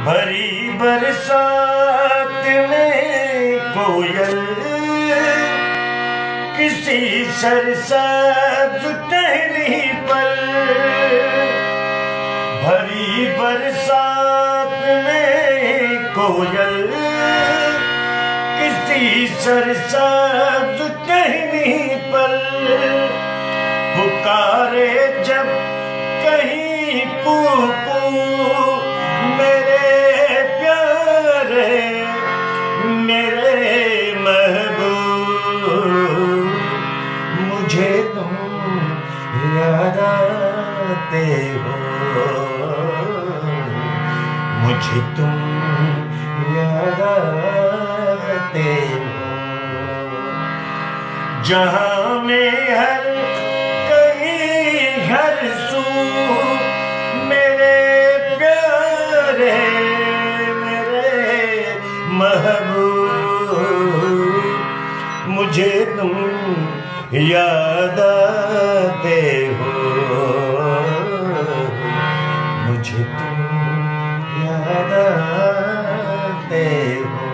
भरी बरसात में कोयल किसी सरसब्ज टहनी पर, भरी बरसात में कोयल किसी सरसब्ज टहनी पर, पुकारे जब कहीं कू मेरे प्यारे मेरे महबूब, मुझे तुम याद आते हो, मुझे तुम याद आते हो। जहाँ में हर कहीं हर सू मेरे प्यारे मेरे महबूब, मुझे तुम याद आते हो, मुझे तुम याद आते हो।